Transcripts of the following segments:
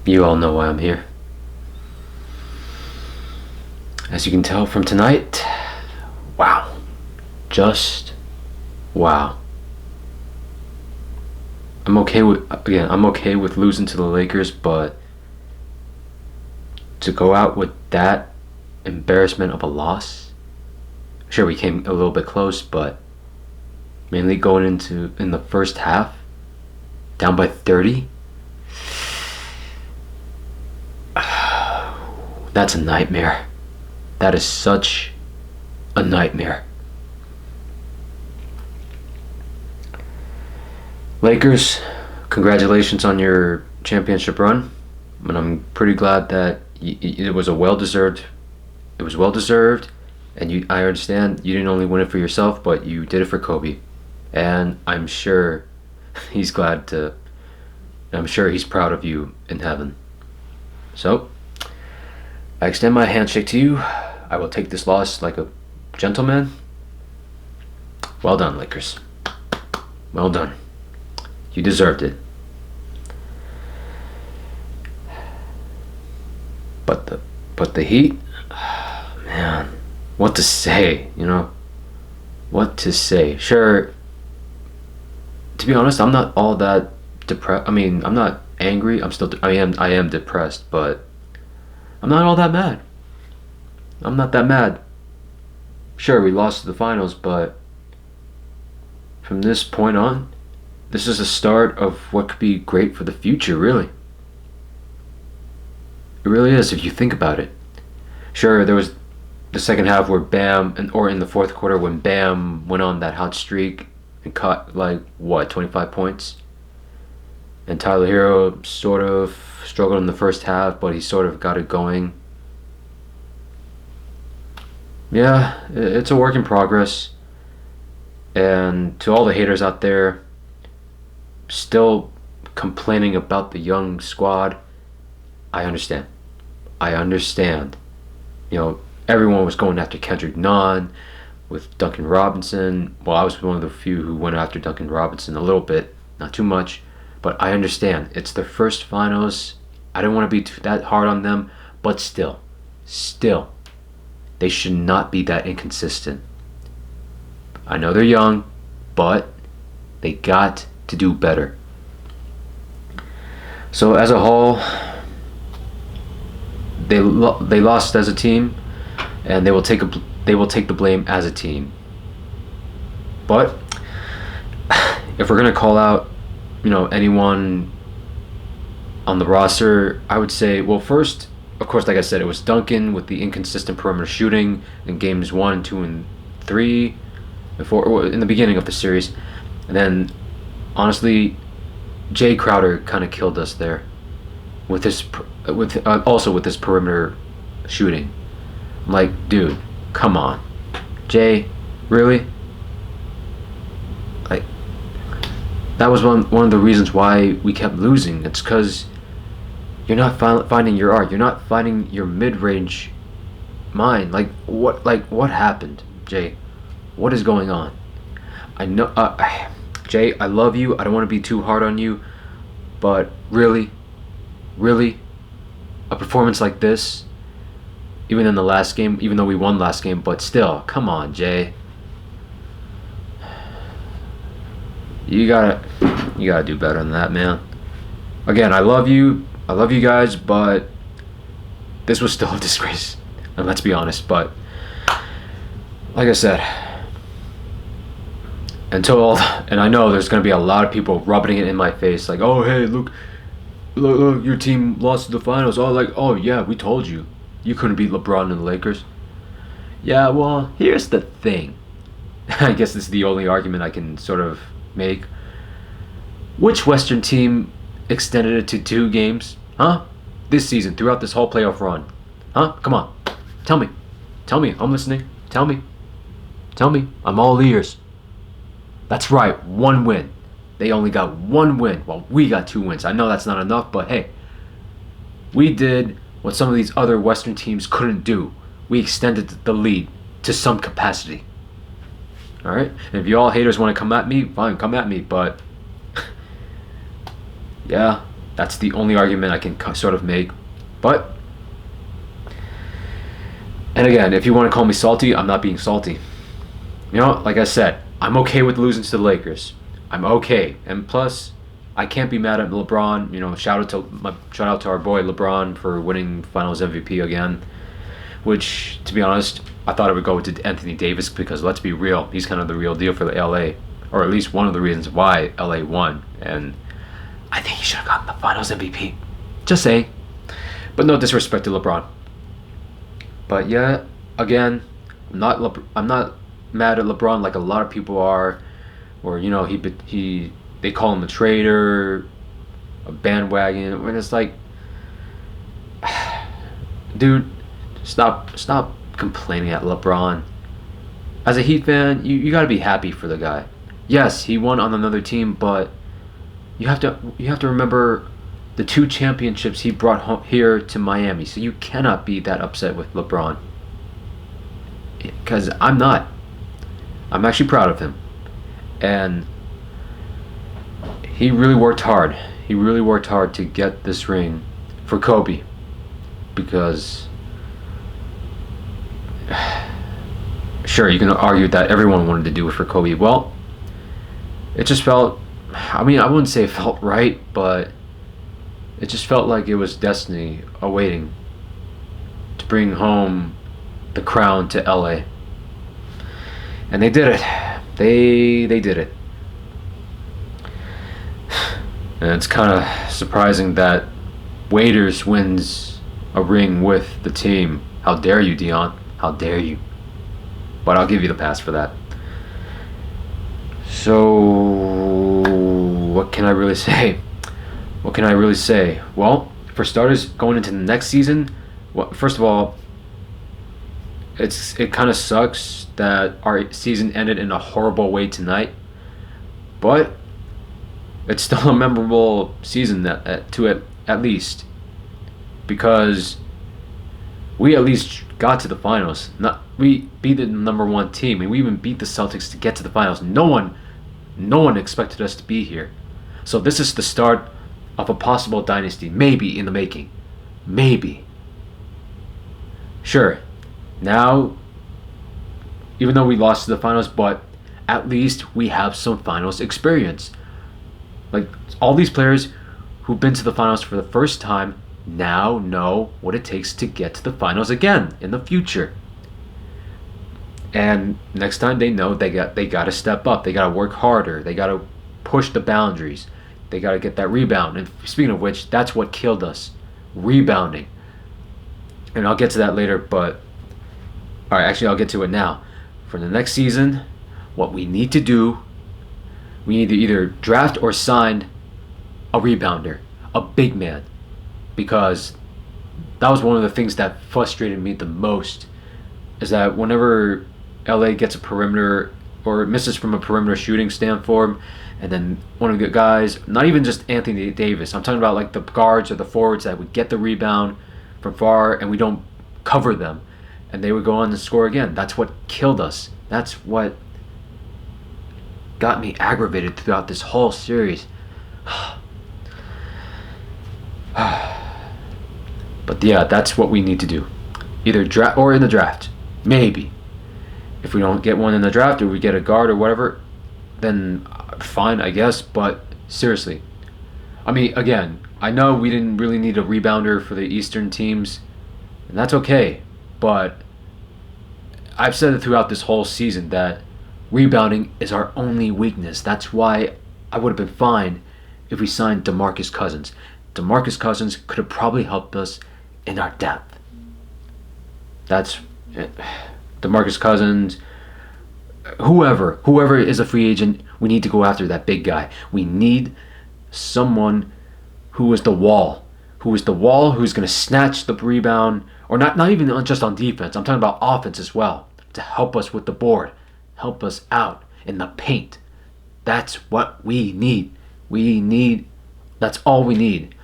You all know why I'm here. As you can tell from tonight, wow. Just wow. I'm okay with losing to the Lakers, but to go out with that embarrassment of a loss. Sure, we came a little bit close, but mainly going into in the first half, down by 30. That's a nightmare. That is such a nightmare. Lakers, congratulations on your championship run. And I'm pretty glad that it was well deserved. It was well deserved, and I understand you didn't only win it for yourself, but you did it for Kobe. And I'm sure he's glad to. I'm sure he's proud of you in heaven. So, I extend my handshake to you. I will take this loss like a gentleman. Well done, Lakers. Well done. You deserved it. But the Heat, man, what to say, What to say? Sure, to be honest, I'm not all that depressed. I mean, I'm not angry. I am depressed, but I'm not all that mad. I'm not that mad. Sure, we lost to the finals, but from this point on, this is the start of what could be great for the future, really. It really is, if you think about it. Sure, there was the second half where or in the fourth quarter when Bam went on that hot streak and caught 25 points. And Tyler Hero sort of struggled in the first half, but he sort of got it going. Yeah, it's a work in progress. And to all the haters out there still complaining about the young squad, I understand. Everyone was going after Kendrick Nunn with Duncan Robinson. Well, I was one of the few who went after Duncan Robinson a little bit, not too much, but I understand. It's their first finals. I don't want to be that hard on them, but still, they should not be that inconsistent. I know they're young, but they got to do better. So as a whole, they lost as a team, and they will take the blame as a team. But if we're gonna call out, anyone on the roster, I would say, well, first, of course, like I said, it was Duncan with the inconsistent perimeter shooting in games 1, 2, and 3, in the beginning of the series, and then honestly, Jay Crowder kind of killed us there with his perimeter shooting. I'm like, dude, come on, Jay, really? Like, that was one of the reasons why we kept losing. It's because you're not finding your art. You're not finding your mid-range mind. What happened, Jay? What is going on? I know, Jay, I love you. I don't want to be too hard on you, but really, a performance like this, even in the last game, even though we won last game, but still, come on, Jay. You gotta do better than that, man. Again, I love you guys, but this was still a disgrace. And let's be honest, but like I said, and I know there's gonna be a lot of people rubbing it in my face, like, oh hey, look, your team lost to the finals. Oh yeah, we told you couldn't beat LeBron and the Lakers. Yeah, well, here's the thing. I guess this is the only argument I can sort of make. Which Western team extended it to 2 games? Huh? This season, throughout this whole playoff run. Huh? Come on. Tell me. I'm listening. Tell me. I'm all ears. That's right, 1 win. They only got 1 win. Well, we got 2 wins. I know that's not enough, but hey, we did what some of these other Western teams couldn't do. We extended the lead to some capacity. Alright? And if you all haters want to come at me, fine, come at me, but yeah, That's the only argument I can sort of make. But, and again, if you want to call me salty, I'm not being salty. You know, like I said, I'm okay with losing to the Lakers. I'm okay. And plus, I can't be mad at LeBron. You know, shout out to our boy LeBron for winning Finals MVP again. Which, to be honest, I thought it would go to Anthony Davis because let's be real, he's kind of the real deal for the LA, or at least one of the reasons why LA won. And I think he should have gotten the Finals MVP. Just saying. But no disrespect to LeBron. But yeah, again, I'm not mad at LeBron like a lot of people are, or you know they call him a traitor, a bandwagon. When it's like, dude, stop complaining at LeBron. As a Heat fan, you got to be happy for the guy. Yes, he won on another team, but you have to remember the 2 championships he brought home here to Miami. So you cannot be that upset with LeBron. Because I'm not. I'm actually proud of him. And he really worked hard. He really worked hard to get this ring for Kobe. Because sure, you can argue that everyone wanted to do it for Kobe. Well, it just felt, I mean, I wouldn't say it felt right, but it just felt like it was destiny awaiting to bring home the crown to LA. And they did it. They did it. And it's kind of surprising that Waiters wins a ring with the team. How dare you, Dion? How dare you? But I'll give you the pass for that. So, what can I really say? What can I really say? Well, for starters, going into the next season, well, first of all, it kind of sucks that our season ended in a horrible way tonight. But it's still a memorable season at least, because we at least got to the finals. We beat the number 1 team, and we even beat the Celtics to get to the finals. No one expected us to be here. So this is the start of a possible dynasty, maybe in the making. Maybe. Sure. Now, even though we lost to the finals, but at least we have some finals experience. Like, all these players who've been to the finals for the first time now know what it takes to get to the finals again in the future. And next time they know they got to step up. They got to work harder. They got to push the boundaries. They got to get that rebound. And speaking of which, that's what killed us. Rebounding. And I'll get to that later, but alright, actually I'll get to it now. For the next season, what we need to do, we need to either draft or sign a rebounder, a big man. Because that was one of the things that frustrated me the most, is that whenever LA gets a perimeter or misses from a perimeter shooting stand for him, and then one of the guys, not even just Anthony Davis, I'm talking about like the guards or the forwards that would get the rebound from far and we don't cover them, and they would go on to score again. That's what killed us. That's what got me aggravated throughout this whole series. But yeah, that's what we need to do. Either draft or in the draft. Maybe. If we don't get one in the draft or we get a guard or whatever, then fine, I guess. But seriously. I mean, again, I know we didn't really need a rebounder for the Eastern teams, and that's okay. But I've said it throughout this whole season that rebounding is our only weakness. That's why I would have been fine if we signed DeMarcus Cousins. DeMarcus Cousins could have probably helped us in our depth. That's it. DeMarcus Cousins, whoever is a free agent, we need to go after that big guy. We need someone who is the wall, who's going to snatch the rebound, or not even just on defense. I'm talking about offense as well, to help us with the board, help us out in the paint. That's what we need. That's all we need.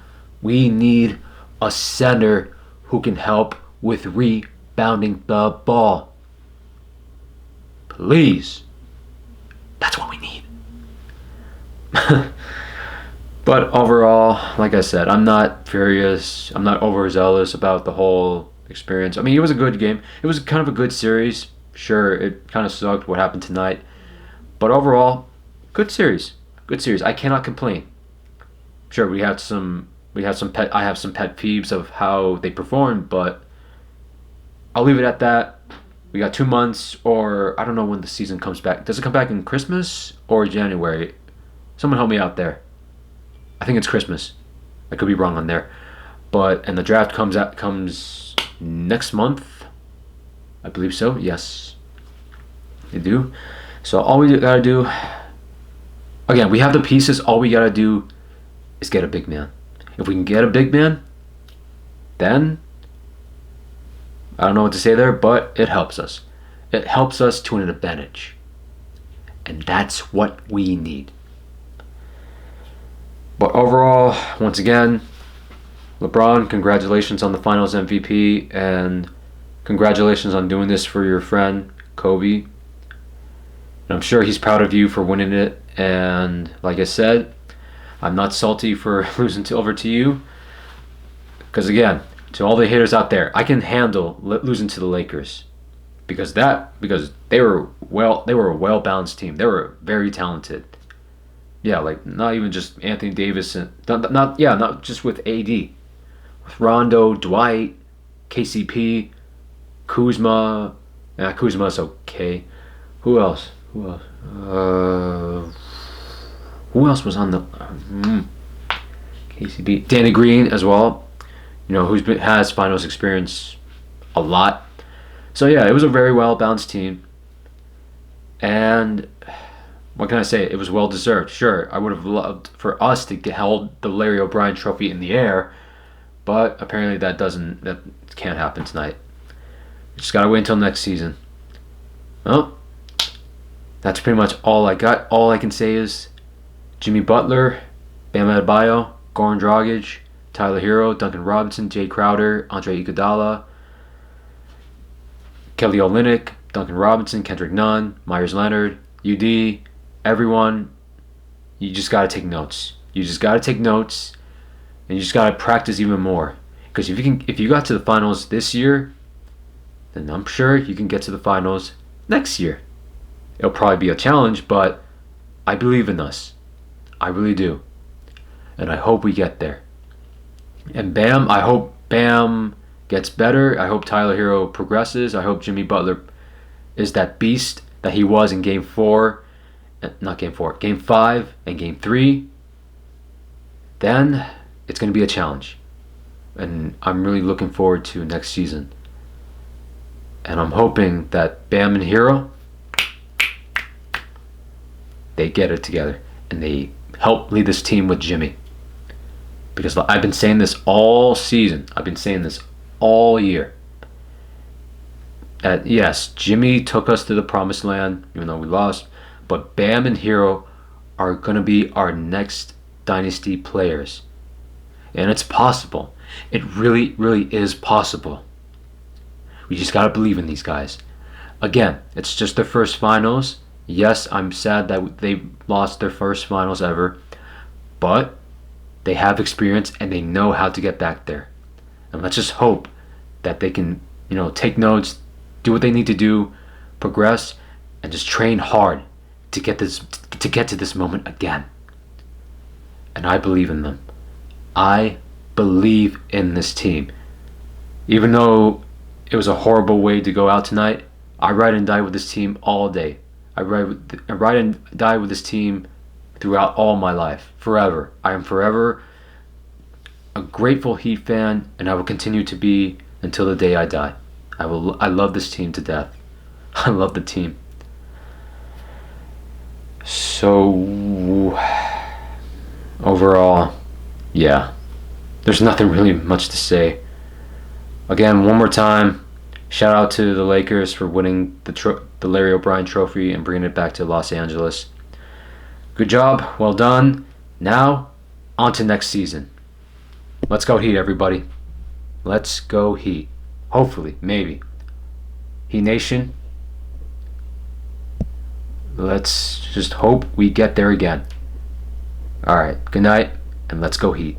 We need a center who can help with rebounding the ball. Please. That's what we need. But overall, like I said, I'm not furious. I'm not overzealous about the whole experience. I mean, it was a good game. It was kind of a good series. Sure, it kind of sucked what happened tonight, but overall, good series. Good series. I cannot complain. Sure, I have some pet peeves of how they performed, but I'll leave it at that. We got 2 months, or I don't know when the season comes back. Does it come back in Christmas or January? Someone help me out there. I think it's Christmas. I could be wrong on there. But and the draft comes next month. I believe so. Yes. They do. So all we gotta do, again, we have the pieces. All we gotta do is get a big man. If we can get a big man, then I don't know what to say there, but it helps us. It helps us to an advantage. And that's what we need. But overall, once again, LeBron, congratulations on the finals MVP, and congratulations on doing this for your friend, Kobe. And I'm sure he's proud of you for winning it. And like I said, I'm not salty for losing over to you. Because again, to all the haters out there, I can handle losing to the Lakers. Because they were a well-balanced team. They were very talented. Yeah, like not even just Anthony Davis and not just with AD. With Rondo, Dwight, KCP, Kuzma. Kuzma's okay. Who else? Who else was on the KCP? Danny Green as well. You know, has finals experience a lot. So yeah, it was a very well balanced team. And what can I say? It was well deserved. Sure, I would have loved for us to hold the Larry O'Brien Trophy in the air, but apparently that can't happen tonight. We just gotta wait until next season. Well, that's pretty much all I got. All I can say is Jimmy Butler, Bam Adebayo, Goran Dragic, Tyler Hero, Duncan Robinson, Jay Crowder, Andre Iguodala, Kelly Olynyk, Duncan Robinson, Kendrick Nunn, Myers Leonard, UD, everyone. You just got to take notes. You just got to take notes, and you just got to practice even more. Because if you got to the finals this year, then I'm sure you can get to the finals next year. It'll probably be a challenge, but I believe in us. I really do. And I hope we get there. And Bam, I hope Bam gets better. I hope Tyler Hero progresses. I hope Jimmy Butler is that beast that he was in Game 4. Not Game 4. Game 5 and Game 3. Then it's going to be a challenge. And I'm really looking forward to next season. And I'm hoping that Bam and Hero, they get it together. And they help lead this team with Jimmy. Because I've been saying this all season. I've been saying this all year. Yes, Jimmy took us to the promised land, even though we lost. But Bam and Hero are going to be our next dynasty players. And it's possible. It really, really is possible. We just got to believe in these guys. Again, it's just their first finals. Yes, I'm sad that they lost their first finals ever. But they have experience and they know how to get back there. And let's just hope that they can, take notes, do what they need to do, progress, and just train hard to get to this moment again. And I believe in them. I believe in this team. Even though it was a horrible way to go out tonight, I ride and die with this team all day. I ride and die with this team throughout all my life, forever. I am forever a grateful Heat fan, and I will continue to be until the day I die. I love this team to death. I love the team. So overall, yeah, there's nothing really much to say. Again, one more time, shout out to the Lakers for winning the Larry O'Brien Trophy and bringing it back to Los Angeles. Good job, well done. Now, on to next season. Let's go Heat, everybody. Let's go Heat. Hopefully, maybe. Heat Nation, let's just hope we get there again. Alright, good night, and let's go Heat.